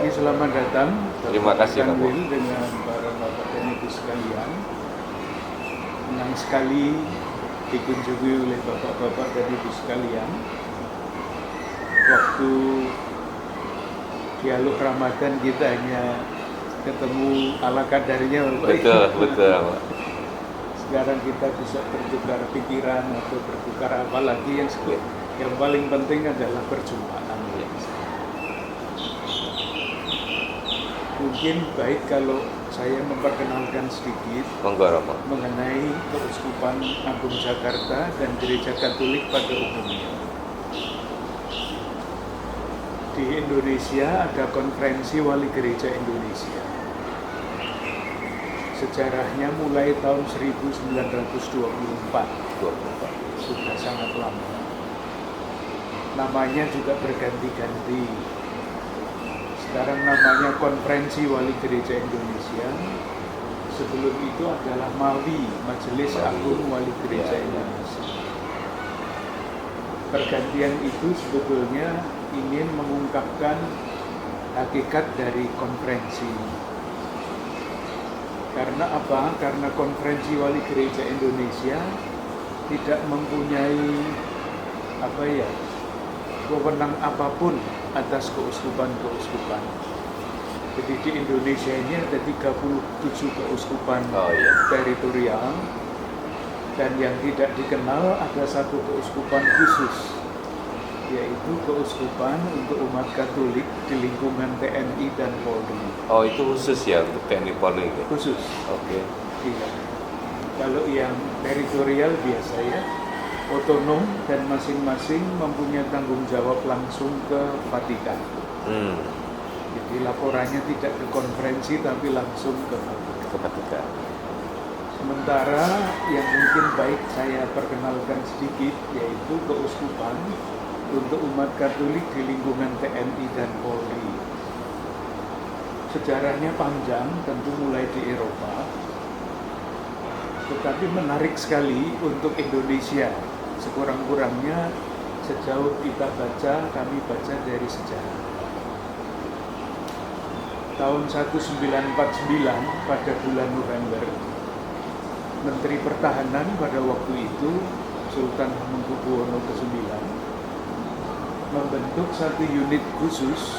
pagi, selamat datang. Terima kasih, Pak. Kanwil dengan para bapak dan ibu sekalian. Senang sekali dikunjungi oleh bapak-bapak dan ibu sekalian. Waktu dialog Ramadan kita hanya ketemu ala kadarnya, Bapak. Betul, Pak. Sekarang kita bisa bertukar pikiran atau bertukar apalagi yang paling penting adalah perjumpaan. Mungkin baik kalau saya memperkenalkan sedikit mengenai Keuskupan Agung Jakarta dan Gereja Katolik pada umumnya. Di Indonesia ada Konferensi Wali Gereja Indonesia. Sejarahnya mulai tahun 1924. Sudah sangat lama. Namanya juga berganti-ganti. Sekarang namanya Konferensi Wali Gereja Indonesia. Sebelum itu adalah MAWI, Majelis Agung Wali Gereja Indonesia. Pergantian itu sebetulnya ingin mengungkapkan hakikat dari konferensi. Karena apa? Karena Konferensi Wali Gereja Indonesia tidak mempunyai wewenang apapun atas keuskupan-keuskupan. Jadi di Indonesia ini ada 37 keuskupan teritorial, dan yang tidak dikenal ada satu keuskupan khusus, yaitu keuskupan untuk umat Katolik di lingkungan TNI dan Polri. Oh, itu khusus ya untuk TNI Polri? Khusus. Oke. Iya. Kalau yang teritorial biasa ya, otonom dan masing-masing mempunyai tanggung jawab langsung ke Vatikan. Jadi laporannya tidak ke konferensi tapi langsung ke Vatikan. Sementara yang mungkin baik saya perkenalkan sedikit yaitu keuskupan untuk umat Katolik di lingkungan TNI dan Polri. Sejarahnya panjang, tentu mulai di Eropa, tetapi menarik sekali untuk Indonesia. Sekurang-kurangnya sejauh kami baca dari sejarah. Tahun 1949 pada bulan November, Menteri Pertahanan pada waktu itu, Sultan Hamengkubuwono ke-9, membentuk satu unit khusus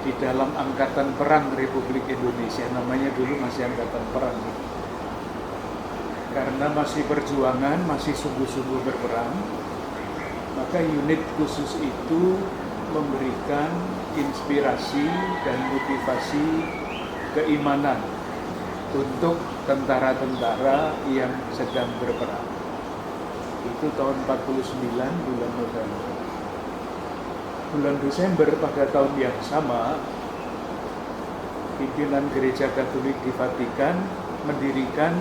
di dalam Angkatan Perang Republik Indonesia. Namanya dulu masih Angkatan Perang. Karena masih perjuangan, masih sungguh-sungguh berperang, maka unit khusus itu memberikan inspirasi dan motivasi keimanan untuk tentara-tentara yang sedang berperang. Itu tahun 49 bulan November. Bulan Desember pada tahun yang sama, pimpinan Gereja Katolik di Vatikan mendirikan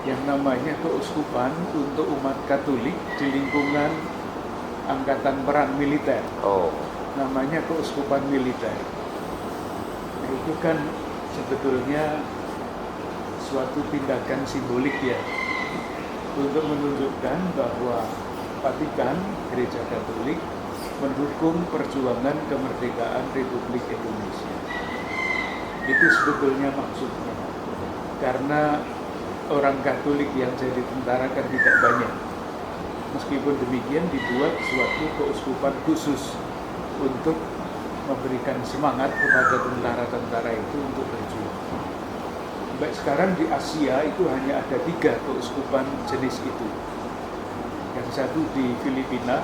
yang namanya keuskupan untuk umat Katolik di lingkungan Angkatan Perang Militer. Namanya keuskupan militer. Nah, itu kan sebetulnya suatu tindakan simbolik ya, untuk menunjukkan bahwa Vatikan, Gereja Katolik, mendukung perjuangan kemerdekaan Republik Indonesia. Itu sebetulnya maksudnya. Karena orang Katolik yang jadi tentara kan tidak banyak. Meskipun demikian dibuat suatu keuskupan khusus untuk memberikan semangat kepada tentara-tentara itu untuk berjuang. Baik, sekarang di Asia itu hanya ada 3 keuskupan jenis itu. Yang satu di Filipina,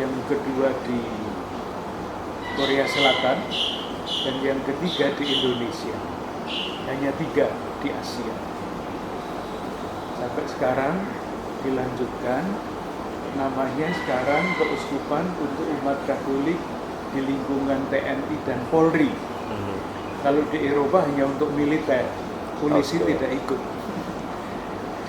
yang kedua di Korea Selatan, dan yang ketiga di Indonesia. Hanya 3 di Asia. Sampai sekarang dilanjutkan, namanya sekarang Keuskupan untuk umat Katolik di lingkungan TNI dan Polri. Kalau di Eropa hanya untuk militer, polisi tidak ikut.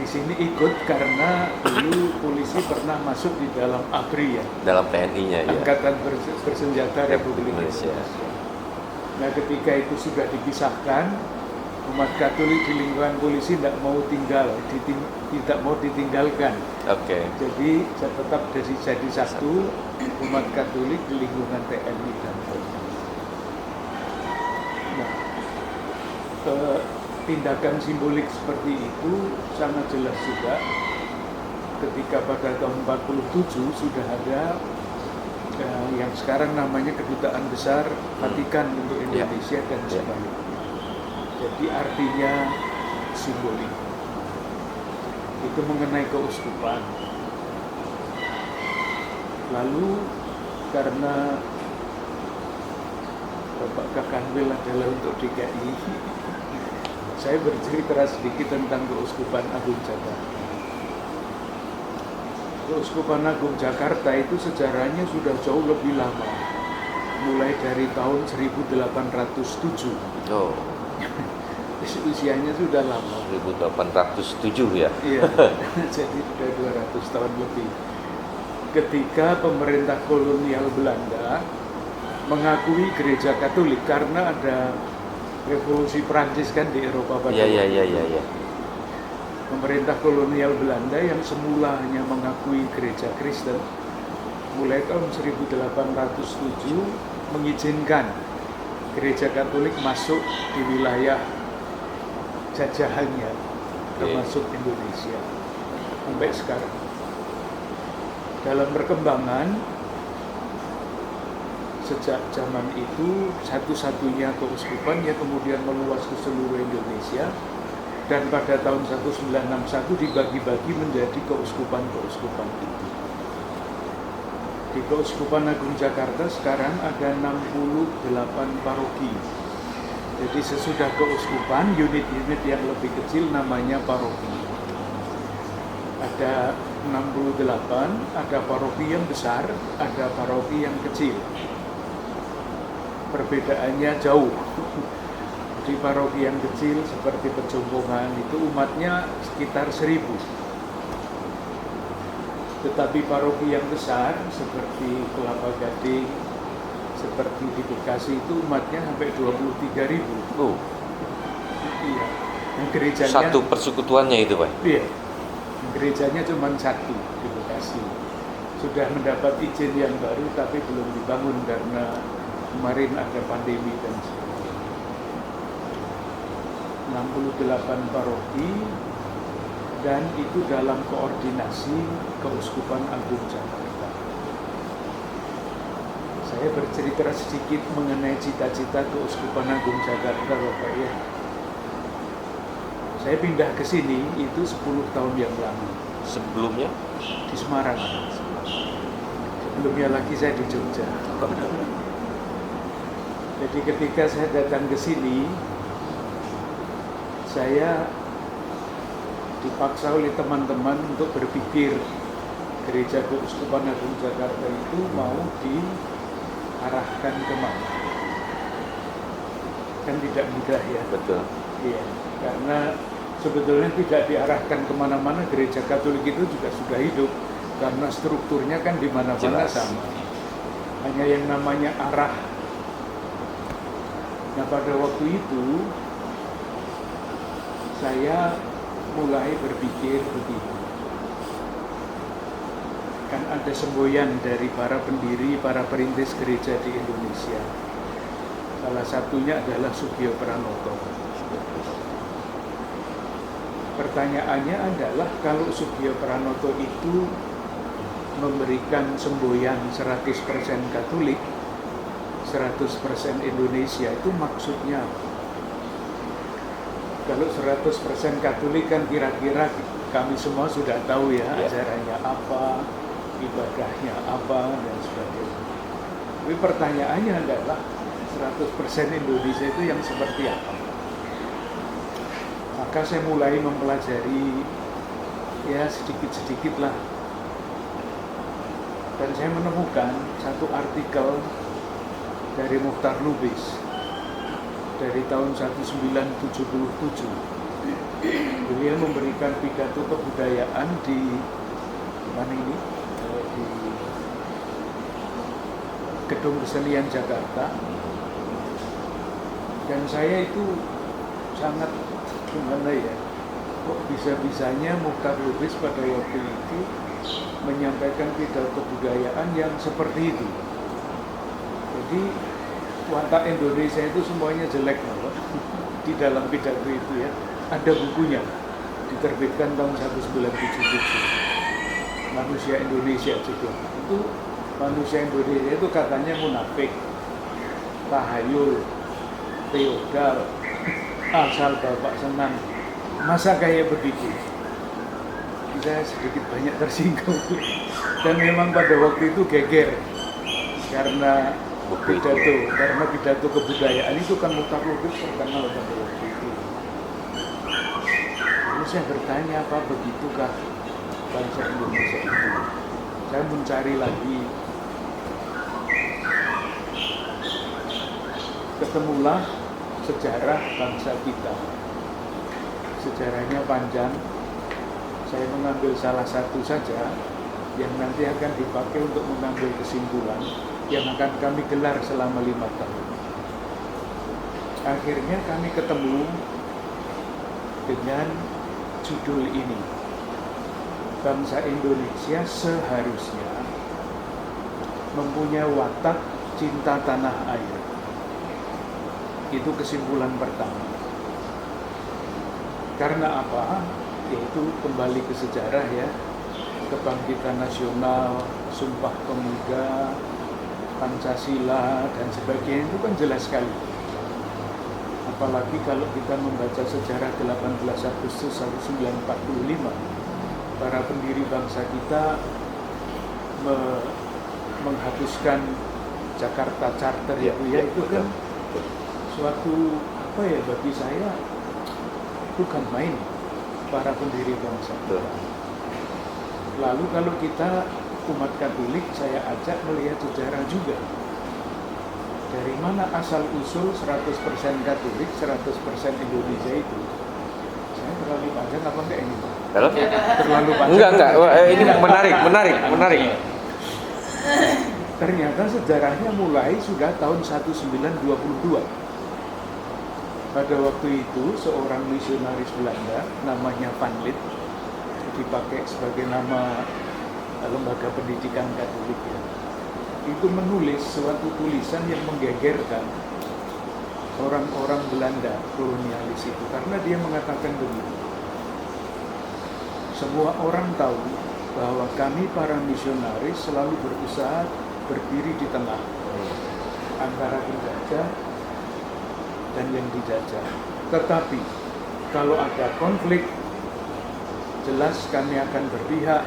Di sini ikut karena dulu polisi pernah masuk di dalam ABRI ya. Dalam TNI-nya ya. Angkatan Bersenjata Republik Indonesia. Nah, ketika itu sudah dipisahkan, umat Katolik di lingkungan polisi tidak mau ditinggalkan. Jadi tetap jadi satu umat Katolik di lingkungan TNI dan Polri. Nah, tindakan simbolik seperti itu sangat jelas juga ketika pada tahun 47 sudah ada yang sekarang namanya Kedutaan Besar Vatikan untuk Indonesia dan sebaliknya. Jadi artinya simbolik. Itu mengenai keuskupan. Lalu karena Bapak Kakanwil adalah untuk DKI, saya bercerita sedikit tentang Keuskupan Agung Jakarta. Keuskupan Agung Jakarta itu sejarahnya sudah jauh lebih lama, mulai dari tahun 1807. Oh, Usianya sudah lama. 1807 ya? Iya, jadi sudah 200 tahun lebih. Ketika pemerintah kolonial Belanda mengakui gereja Katolik karena ada revolusi Prancis kan di Eropa pada Iya. Pemerintah kolonial Belanda yang semula hanya mengakui gereja Kristen mulai tahun 1807 mengizinkan gereja Katolik masuk di wilayah jajahannya, termasuk Indonesia sampai sekarang. Dalam perkembangan sejak zaman itu satu-satunya keuskupan yang kemudian meluas ke seluruh Indonesia, dan pada tahun 1961 dibagi-bagi menjadi keuskupan-keuskupan itu. Di Keuskupan Agung Jakarta sekarang ada 68 paroki. Jadi sesudah keuskupan, unit-unit yang lebih kecil namanya paroki. Ada 68, ada paroki yang besar, ada paroki yang kecil. Perbedaannya jauh. Di paroki yang kecil seperti Pejompongan itu umatnya sekitar 1000. Tetapi paroki yang besar seperti Kelapa Gading, seperti di Bekasi itu umatnya sampai 23.000. Oh, Iya. Yang gerejanya satu persekutuannya itu, Pak? Iya. Gerejanya cuma satu di Bekasi. Sudah mendapat izin yang baru tapi belum dibangun karena kemarin ada pandemi dan sebagainya. 68 paroki dan itu dalam koordinasi Keuskupan Agung Jakarta. Saya bercerita sedikit mengenai cita-cita Keuskupan Agung Jakarta, Bapak ya. Saya pindah ke sini itu 10 tahun yang lalu. Sebelumnya? Di Semarang. Sebelumnya lagi saya di Jogja. Jadi ketika saya datang ke sini, saya dipaksa oleh teman-teman untuk berpikir gereja Keuskupan Agung Jakarta itu mau diarahkan kemana. Kan tidak mudah ya. Betul. Iya, karena sebetulnya tidak diarahkan kemana-mana, gereja Katolik itu juga sudah hidup karena strukturnya kan di mana-mana Jelas. sama. Hanya yang namanya arah. Nah pada waktu itu saya mulai berpikir begini. Kan ada semboyan dari para pendiri, para perintis gereja di Indonesia. Salah satunya adalah Sugio Pranoto. Pertanyaannya adalah kalau Sugio Pranoto itu memberikan semboyan 100% Katolik, 100% Indonesia, itu maksudnya apa? Kalau 100% Katolik kan kira-kira kami semua sudah tahu ya, ajarannya apa, ibadahnya apa, dan sebagainya. Tapi pertanyaannya adalah 100% Indonesia itu yang seperti apa? Maka saya mulai mempelajari ya sedikit-sedikit lah. Dan saya menemukan satu artikel dari Muchtar Lubis dari tahun 1977. Beliau memberikan pidato kebudayaan di mana ini? Di Gedung Kesenian Jakarta. Dan saya itu sangat gimana ya, kok bisa-bisanya Muchtar Lubis pada waktu itu menyampaikan pidato kebudayaan yang seperti itu. Jadi watak Indonesia itu semuanya jelek loh. Di dalam pidato itu ya, ada bukunya, diterbitkan tahun 1977. Manusia Indonesia juga. Itu manusia Indonesia itu katanya munafik, tahayul, feodal, asal bapak senang. Masa kayak begitu? Saya sedikit banyak tersinggung. Dan memang pada waktu itu geger karena pidato kebudayaan itu kan mutlak terkenal pada waktu itu. Lalu saya bertanya, apa begitukah bangsa Indonesia itu? Saya mencari lagi, ketemulah sejarah bangsa kita. Sejarahnya panjang. Saya mengambil salah satu saja yang nanti akan dipakai untuk mengambil kesimpulan yang akan kami gelar selama 5 tahun. Akhirnya kami ketemu dengan judul ini, bangsa Indonesia seharusnya mempunyai watak cinta tanah air. Itu kesimpulan pertama. Karena apa? Yaitu kembali ke sejarah ya, kebangkitan nasional, Sumpah Pemuda, Pancasila dan sebagainya itu kan jelas sekali. Apalagi kalau kita membaca sejarah 18 Agustus 1945, para pendiri bangsa kita menghapuskan Jakarta Charter ya, itu kan suatu apa ya, bagi saya bukan main para pendiri bangsa. Lalu kalau kita umat Katolik, saya ajak melihat sejarah juga. Dari mana asal usul 100% Katolik, 100% Indonesia itu? Saya terlalu panjang apa enggak ini? Halo? Terlalu panjang. Enggak. Ini menarik. Ternyata sejarahnya mulai sudah tahun 1922. Pada waktu itu seorang misionaris Belanda namanya Van Lith, dipakai sebagai nama lembaga pendidikan Katolik ya, itu menulis suatu tulisan yang menggegerkan orang-orang Belanda kolonialis itu, karena dia mengatakan begini, semua orang tahu bahwa kami para misionaris selalu berusaha berdiri di tengah antara penjajah dan yang dijajah. Tetapi kalau ada konflik, jelas kami akan berpihak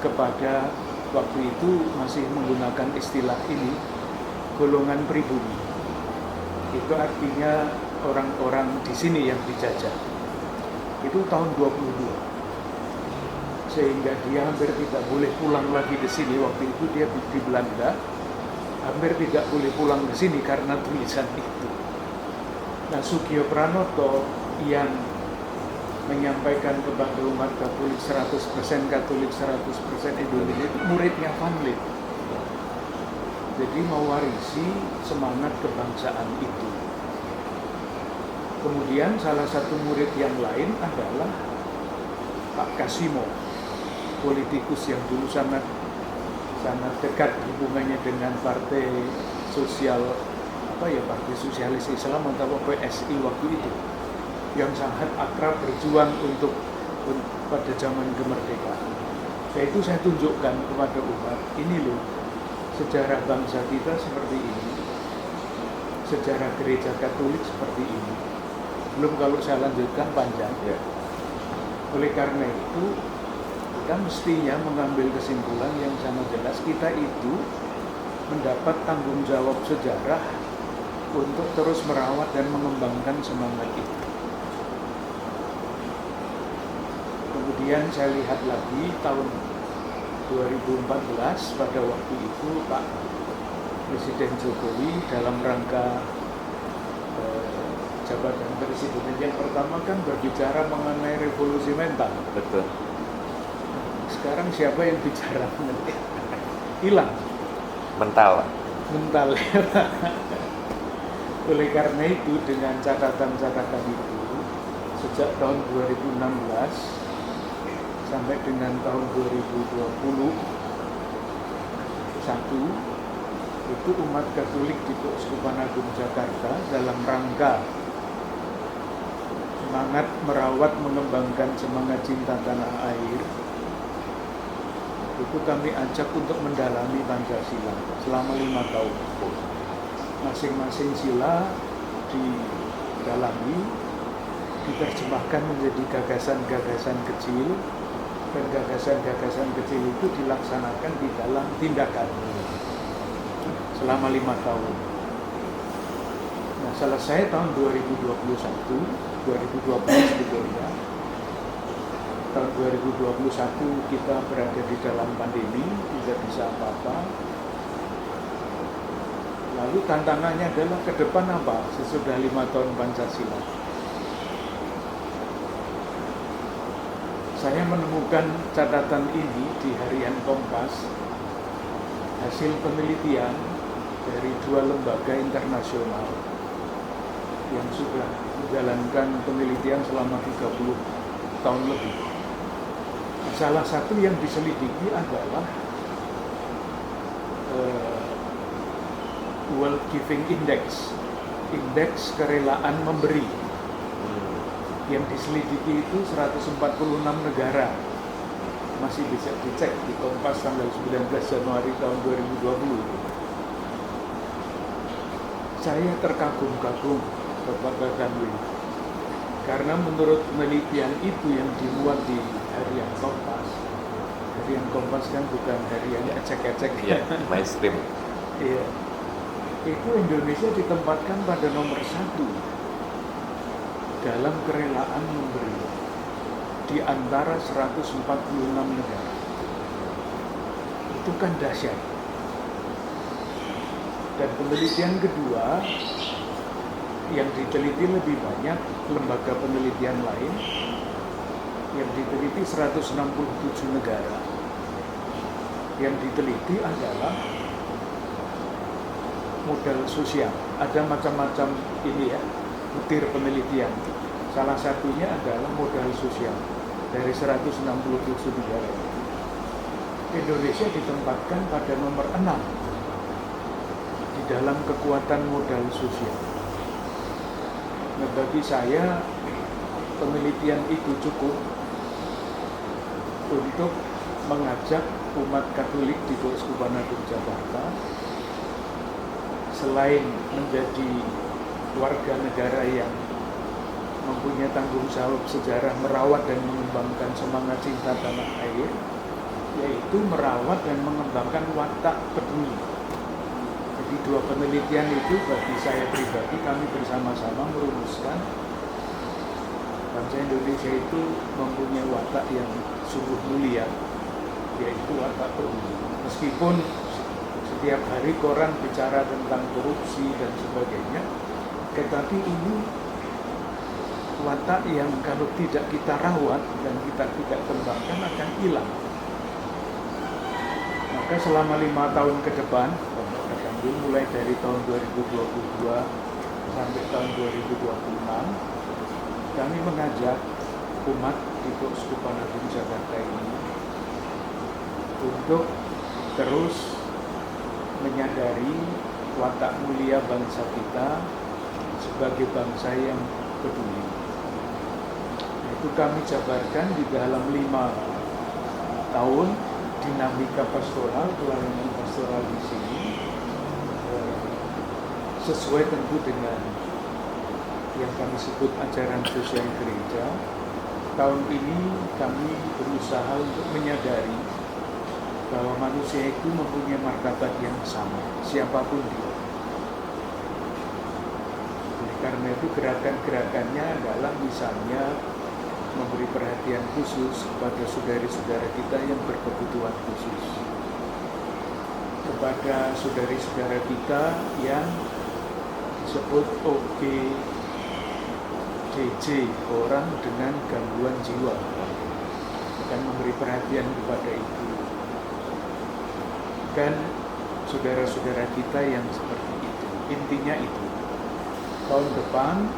kepada, waktu itu masih menggunakan istilah ini, golongan pribumi. Itu artinya orang-orang di sini yang dijajah. Itu tahun 22. Sehingga dia hampir tidak boleh pulang lagi ke sini. Waktu itu dia di Belanda, hampir tidak boleh pulang ke sini karena tulisan itu. Nah, Soegija Pranoto yang menyampaikan kepada umat Katolik 100% Katolik, 100% Indonesia, itu muridnya Van Lith. Jadi mewarisi semangat kebangsaan itu. Kemudian salah satu murid yang lain adalah Pak Kasimo, politikus yang dulu sangat dekat hubungannya dengan Partai Sosial Partai Sosialis Islam atau PSI waktu itu, yang sangat akrab berjuang untuk pada zaman kemerdekaan. Itu saya tunjukkan kepada umat, ini loh sejarah bangsa kita seperti ini, sejarah gereja Katolik seperti ini. Belum kalau saya lanjutkan panjang ya. Oleh karena itu kita mestinya mengambil kesimpulan yang sangat jelas, kita itu mendapat tanggung jawab sejarah untuk terus merawat dan mengembangkan semangat itu. Kemudian saya lihat lagi tahun 2014, pada waktu itu Pak Presiden Jokowi dalam rangka jabatan presiden yang pertama kan berbicara mengenai revolusi mental. Betul. Sekarang siapa yang bicara? Hilang. Mental. Oleh karena itu, dengan catatan-catatan itu, sejak tahun 2016 sampai dengan tahun 2021, itu yaitu umat Katolik di Keuskupan Agung Jakarta dalam rangka semangat merawat mengembangkan semangat cinta tanah air, itu kami ajak untuk mendalami Pancasila selama 5 tahun. Masing-masing sila didalami, diterjemahkan menjadi gagasan-gagasan kecil, dan gagasan-gagasan kecil itu dilaksanakan di dalam tindakan selama 5 tahun. Nah, selesai tahun 2021, 2020 sebetulnya. Tahun 2021 kita berada di dalam pandemi, tidak bisa apa-apa. Lalu tantangannya adalah ke depan apa sesudah 5 tahun Pancasila. Saya menemukan catatan ini di harian Kompas, hasil penelitian dari 2 lembaga internasional yang sudah menjalankan penelitian selama 30 tahun lebih. Salah satu yang diselidiki adalah World Giving Index, indeks kerelaan memberi. Yang diselidiki itu 146 negara. Masih bisa dicek di Kompas tanggal 19 Januari tahun 2020. Saya terkagum-kagum, Bapak Kanwi, karena menurut penelitian itu yang dimuat di harian Kompas. Harian Kompas kan bukan harian ecek-ecek. Iya, mainstream. Iya. Itu Indonesia ditempatkan pada nomor 1 dalam kerelaan memberi di antara 146 negara. Itu kan dahsyat. Dan penelitian kedua yang diteliti lebih banyak lembaga penelitian lain, yang diteliti 167 negara. Yang diteliti adalah modal sosial. Ada macam-macam ini ya, butir penelitian. Salah satunya adalah modal sosial dari 167 negara. Indonesia ditempatkan pada nomor 6 di dalam kekuatan modal sosial. Nah, bagi saya penelitian itu cukup untuk mengajak umat Katolik di Keuskupan Agung Jakarta, selain menjadi warga negara yang mempunyai tanggung jawab sejarah merawat dan mengembangkan semangat cinta tanah air, yaitu merawat dan mengembangkan watak peduli. Jadi 2 penelitian itu bagi saya pribadi, kami bersama-sama merumuskan bangsa Indonesia itu mempunyai watak yang sungguh mulia, yaitu watak peduli. Meskipun setiap hari koran bicara tentang korupsi dan sebagainya, tetapi ini watak yang kalau tidak kita rawat dan kita tidak kembangkan akan hilang. Maka selama 5 tahun ke depan, mulai dari tahun 2022 sampai tahun 2026, kami mengajak umat di Keuskupan Agung Jakarta ini untuk terus menyadari watak mulia bangsa kita sebagai bangsa yang peduli. Itu kami jabarkan di dalam 5 tahun dinamika pastoral, pelayanan pastoral di sini, sesuai tentu dengan yang kami sebut ajaran sosial gereja. Tahun ini kami berusaha untuk menyadari bahwa manusia itu mempunyai martabat yang sama, siapapun dia. Oleh karena itu gerakan-gerakannya adalah misalnya memberi perhatian khusus kepada saudari-saudara kita yang berkebutuhan khusus, kepada saudari-saudara kita yang disebut OGDJ, orang dengan gangguan jiwa, dan memberi perhatian kepada itu. Dan saudara-saudara kita yang seperti itu. Intinya itu. Tahun depan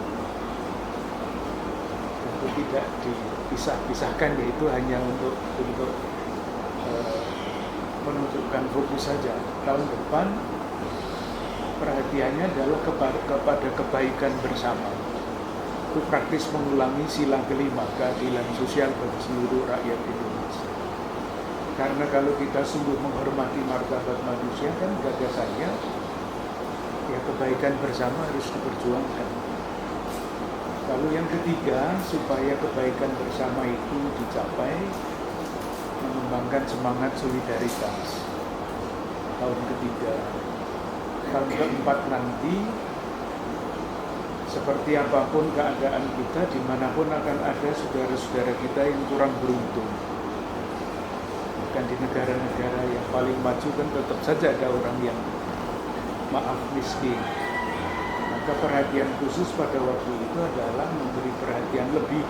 tentu tidak dipisah-pisahkan, yaitu hanya untuk menunjukkan fokus saja. Tahun depan perhatiannya adalah kepada kebaikan bersama. Itu praktis mengulangi sila kelima, keadilan sosial bagi seluruh rakyat Indonesia. Karena kalau kita sungguh menghormati martabat manusia, kan gagasannya ya kebaikan bersama harus diperjuangkan. Lalu yang ketiga, supaya kebaikan bersama itu dicapai, mengembangkan semangat solidaritas. Tahun ketiga. Tahun keempat nanti, seperti apapun keadaan kita, dimanapun akan ada saudara-saudara kita yang kurang beruntung. Bahkan di negara-negara yang paling maju kan tetap saja ada orang yang maaf miskin. Maka perhatian khusus pada waktu itu adalah memberi perhatian lebih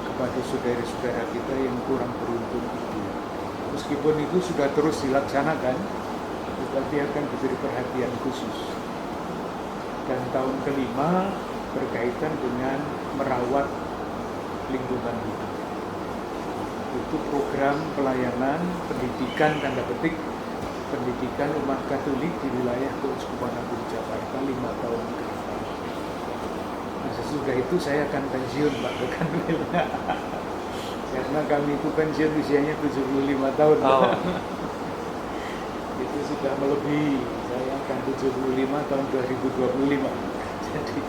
kepada saudara-saudara kita yang kurang beruntung itu. Meskipun itu sudah terus dilaksanakan, tetapi akan diberi perhatian khusus. Dan tahun kelima berkaitan dengan merawat lingkungan hidup. Itu program pelayanan pendidikan, tanda petik, pendidikan umat Katolik di wilayah Keuskupan Agung Jakarta 5 tahun ke depan. Nah, sesudah itu saya akan pensiun, Pak Kanwil. Karena kami itu pensiun usianya 75 tahun. Oh. Itu sudah melebihi. Saya akan 75 tahun 2025. Jadi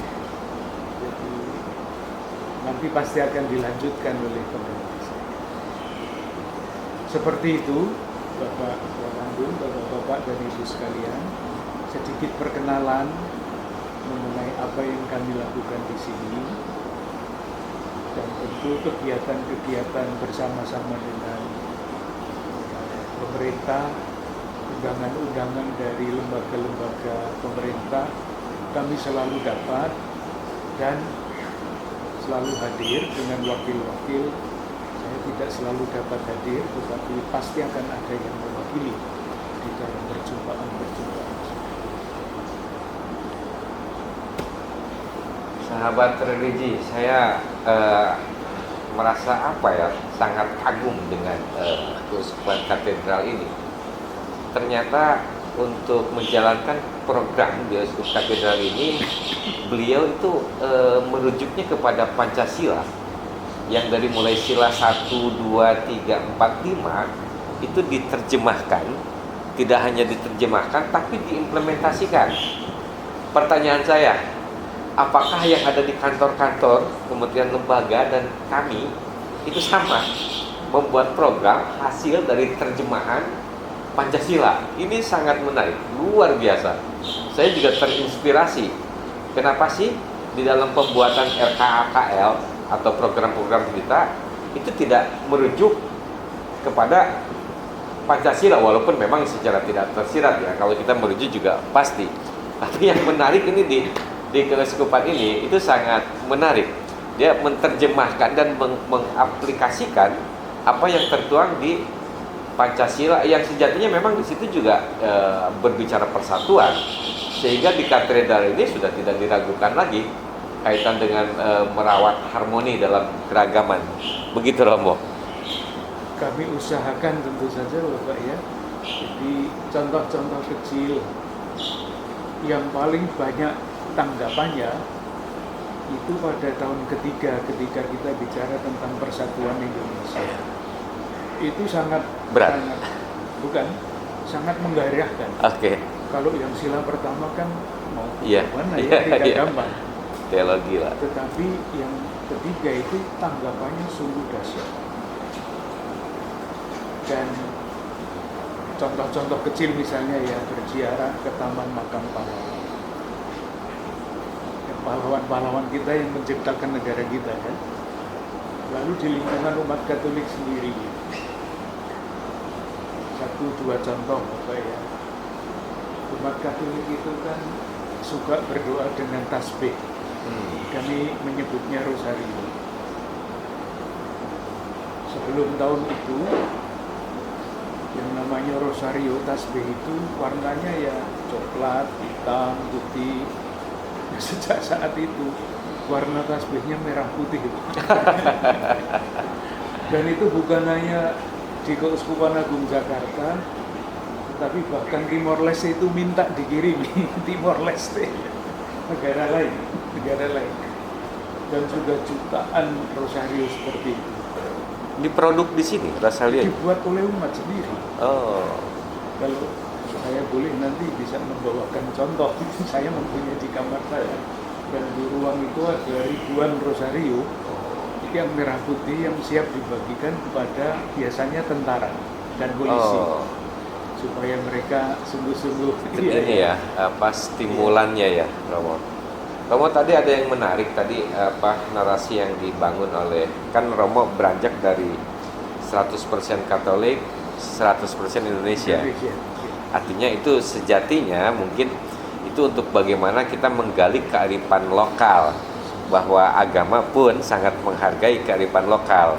nanti pasti akan dilanjutkan oleh pemerintah. Seperti itu, Bapak Wandung, Bapak-bapak dan Ibu sekalian, sedikit perkenalan mengenai apa yang kami lakukan di sini, dan tentu kegiatan-kegiatan bersama-sama dengan pemerintah, undangan-undangan dari lembaga-lembaga pemerintah kami selalu dapat dan selalu hadir dengan wakil-wakil. Saya tidak selalu dapat hadir, tetapi pasti akan ada yang mewakili di dalam perjumpaan-perjumpaan. Sahabat religi, saya merasa sangat kagum dengan Keuskupan Katedral ini. Ternyata untuk menjalankan program di Uskup Katedral ini, beliau itu merujuknya kepada Pancasila, yang dari mulai sila 1, 2, 3, 4, 5 itu diterjemahkan. Tidak hanya diterjemahkan, tapi diimplementasikan. Pertanyaan saya, apakah yang ada di kantor-kantor, kementerian lembaga, dan kami itu sama membuat program hasil dari terjemahan Pancasila? Ini sangat menarik, luar biasa. Saya juga terinspirasi. Kenapa sih di dalam pembuatan RKAKL atau program-program kita itu tidak merujuk kepada Pancasila, walaupun memang secara tidak tersirat ya, kalau kita merujuk juga pasti. Tapi yang menarik ini di keuskupan ini itu sangat menarik. Dia menerjemahkan dan mengaplikasikan apa yang tertuang di Pancasila, yang sejatinya memang di situ juga berbicara persatuan, sehingga di katedral ini sudah tidak diragukan lagi kaitan dengan merawat harmoni dalam keragaman. Begitu, Romo. Kami usahakan tentu saja, Bapak ya. Jadi contoh-contoh kecil yang paling banyak tanggapannya itu pada tahun ketiga ketika kita bicara tentang persatuan Indonesia. Itu sangat berat, sangat menggairahkan. Oke. Kalau yang sila pertama kan mau Iya, mana tidak iya. gampang. Teologi lah. Tetapi yang ketiga itu tanggapannya sungguh dahsyat. Dan contoh-contoh kecil misalnya ya, berziarah ke Taman Makam Pahlawan. Pahlawan-pahlawan kita yang menciptakan negara kita kan. Lalu di lingkungan umat Katolik sendiri. 1-2 contoh Bapak ya. Umat Katolik itu kan suka berdoa dengan tasbih. Kami menyebutnya rosario. Sebelum tahun itu, yang namanya rosario tasbih itu warnanya ya coklat, hitam, putih. Nah, sejak saat itu warna tasbihnya merah putih. Dan itu bukan hanya di Keuskupan Agung Jakarta, Tapi bahkan Timor Leste itu minta dikirimi Timor Leste, negara lain. Dan sudah jutaan rosario seperti itu. Diproduk di sini Rosalia? Dibuat oleh umat sendiri. Oh. Kalau saya boleh nanti bisa membawakan contoh, saya mempunyai di kamar saya, dan di ruang itu ada ribuan rosario yang merah putih yang siap dibagikan kepada biasanya tentara dan polisi. Oh. Supaya mereka sungguh-sungguh Ini ya, stimulannya ya, Romo. Romo tadi ada yang menarik tadi, narasi yang dibangun oleh, kan Romo beranjak dari 100% Katolik, 100% Indonesia. Artinya itu sejatinya mungkin itu untuk bagaimana kita menggali kearifan lokal, bahwa agama pun sangat menghargai kearifan lokal.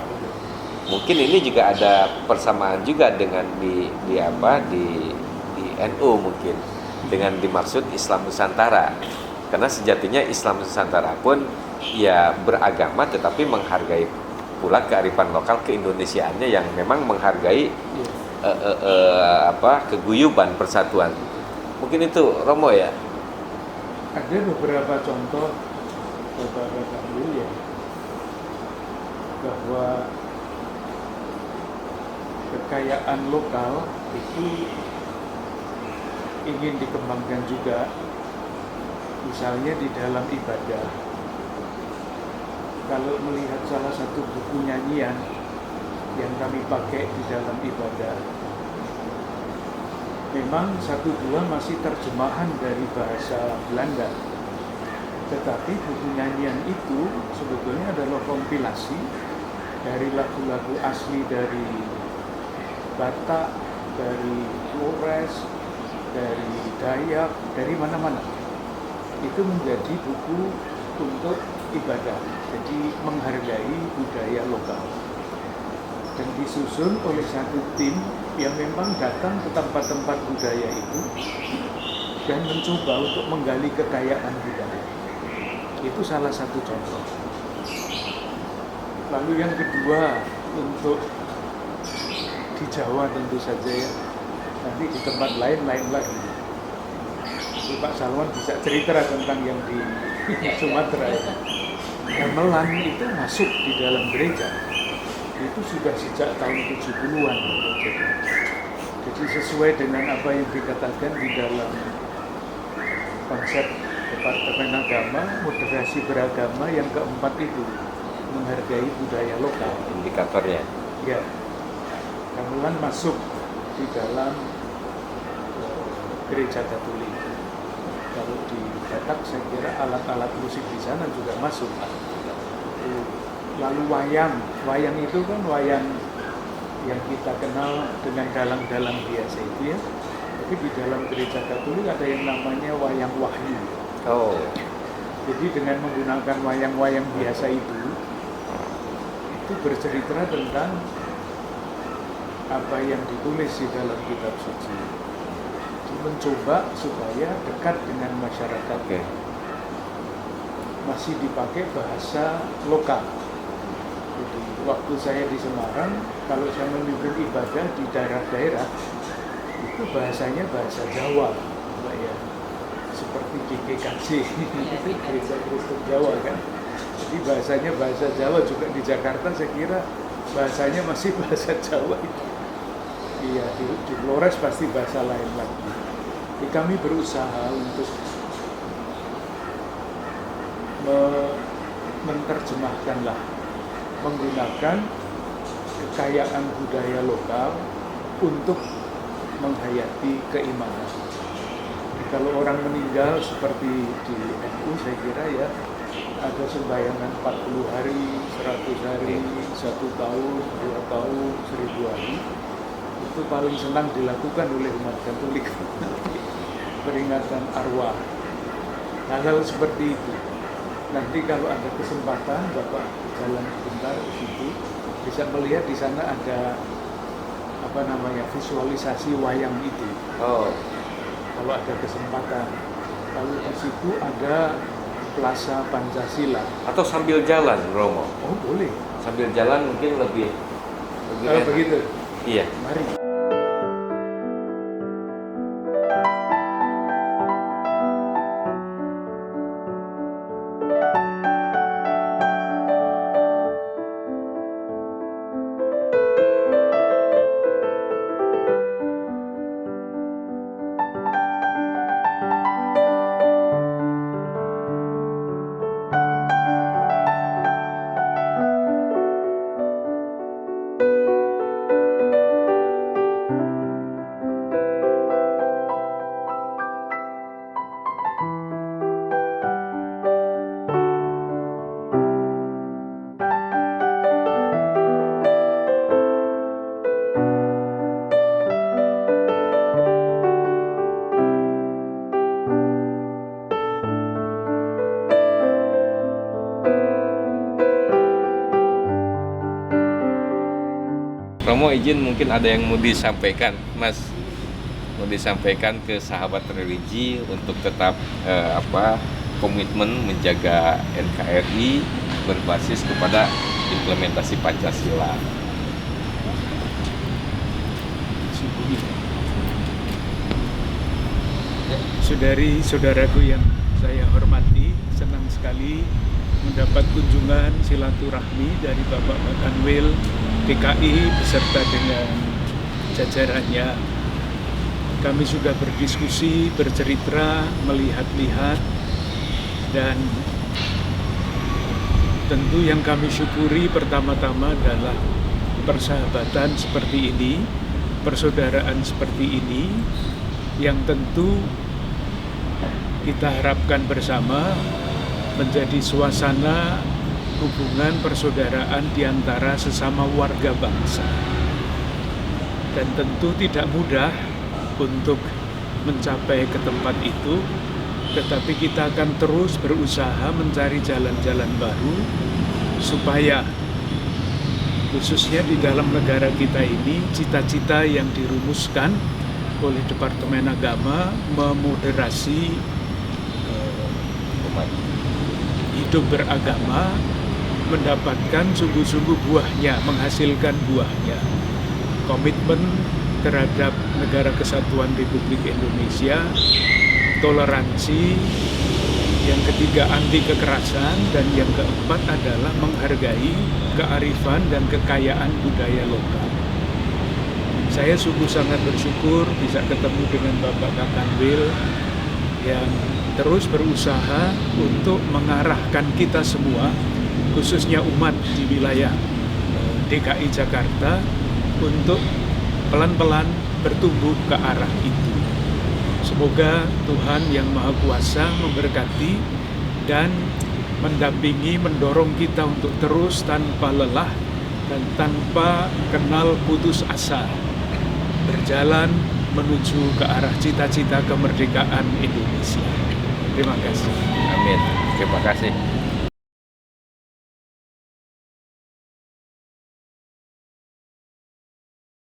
Mungkin ini juga ada persamaan juga dengan di NU mungkin, dengan dimaksud Islam Nusantara. Karena sejatinya Islam Nusantara pun ya beragama tetapi menghargai pula kearifan lokal keindonesiaannya yang memang menghargai keguyuban persatuan. Mungkin itu Romo ya. Ada beberapa contoh Bapak ambil ya, bahwa kekayaan lokal itu ingin dikembangkan juga, misalnya di dalam ibadah. Kalau melihat salah satu buku nyanyian yang kami pakai di dalam ibadah, memang 1-2 masih terjemahan dari bahasa Belanda, tetapi buku nyanyian itu sebetulnya adalah kompilasi dari lagu-lagu asli dari Batak, dari Flores, dari Dayak, dari mana-mana. Itu menjadi buku untuk ibadah, jadi menghargai budaya lokal. Dan disusun oleh satu tim yang memang datang ke tempat-tempat budaya itu dan mencoba untuk menggali kekayaan budaya. Itu salah satu contoh. Lalu yang kedua, untuk di Jawa tentu saja ya, nanti di tempat lain lagi. Jadi Pak Salwan bisa cerita tentang yang di Sumatera ya. Gamelan itu masuk di dalam gereja itu sudah sejak tahun 70-an. Jadi sesuai dengan apa yang dikatakan di dalam konsep Departemen Agama, moderasi beragama yang keempat itu, menghargai budaya lokal. Indikatornya. Ya, gamelan masuk di dalam gereja Katolik. Kalau di Batak saya kira alat-alat musik di sana juga masuk. Lalu wayang itu kan wayang yang kita kenal dengan dalang-dalang biasa itu ya. Tapi di dalam gereja Katolik ada yang namanya wayang wahyu. Oh. Jadi dengan menggunakan wayang-wayang biasa itu bercerita tentang apa yang ditulis di dalam kitab suci. Mencoba supaya dekat dengan masyarakat. Okay. Masih dipakai bahasa lokal. Jadi waktu saya di Semarang, kalau saya memimpin ibadah di daerah-daerah, itu bahasanya bahasa Jawa, Pak ya. Seperti di GKJ, itu Gereja Kristen Jawa kan. Jadi bahasanya bahasa Jawa, juga di Jakarta saya kira bahasanya masih bahasa Jawa itu. Iya, di Flores pasti bahasa lain lagi. Jadi kami berusaha untuk menerjemahkanlah, menggunakan kekayaan budaya lokal untuk menghayati keimanan. Jadi kalau orang meninggal seperti di NU saya kira ya, ada sembayangan 40 hari, 100 hari, 1 tahun, 2 tahun, 1000 hari. Itu paling senang dilakukan oleh umat Katolik. Peringatan arwah. Hal-hal seperti itu. Nanti kalau ada kesempatan, Bapak jalan sebentar ke situ, bisa melihat di sana ada visualisasi wayang itu. Oh. Kalau ada kesempatan. Lalu di situ ada Plaza Pancasila. Atau sambil jalan, Romo? Oh boleh. Sambil jalan mungkin lebih Kalau begitu. Iya. Mari. mau izin, mungkin ada yang mau disampaikan, Mas, mau disampaikan ke sahabat religi untuk tetap komitmen menjaga NKRI berbasis kepada implementasi Pancasila. Saudari-saudaraku yang saya hormati, senang sekali mendapat kunjungan silaturahmi dari Bapak Kanwil DKI beserta dengan jajarannya. Kami sudah berdiskusi, bercerita, melihat-lihat, dan tentu yang kami syukuri pertama-tama adalah persahabatan seperti ini, persaudaraan seperti ini, yang tentu kita harapkan bersama menjadi suasana hubungan persaudaraan di antara sesama warga bangsa. Dan tentu tidak mudah untuk mencapai ke tempat itu, tetapi kita akan terus berusaha mencari jalan-jalan baru supaya khususnya di dalam negara kita ini, cita-cita yang dirumuskan oleh Departemen Agama memoderasi hidup beragama mendapatkan sungguh-sungguh buahnya, menghasilkan buahnya. Komitmen terhadap Negara Kesatuan Republik Indonesia, toleransi, yang ketiga anti kekerasan, dan yang keempat adalah menghargai kearifan dan kekayaan budaya lokal. Saya sungguh sangat bersyukur bisa ketemu dengan Bapak Kakanwil yang terus berusaha untuk mengarahkan kita semua, khususnya umat di wilayah DKI Jakarta, untuk pelan-pelan bertumbuh ke arah itu. Semoga Tuhan Yang Maha Kuasa memberkati dan mendampingi, mendorong kita untuk terus tanpa lelah dan tanpa kenal putus asa berjalan menuju ke arah cita-cita kemerdekaan Indonesia. Terima kasih. Amin. Terima kasih.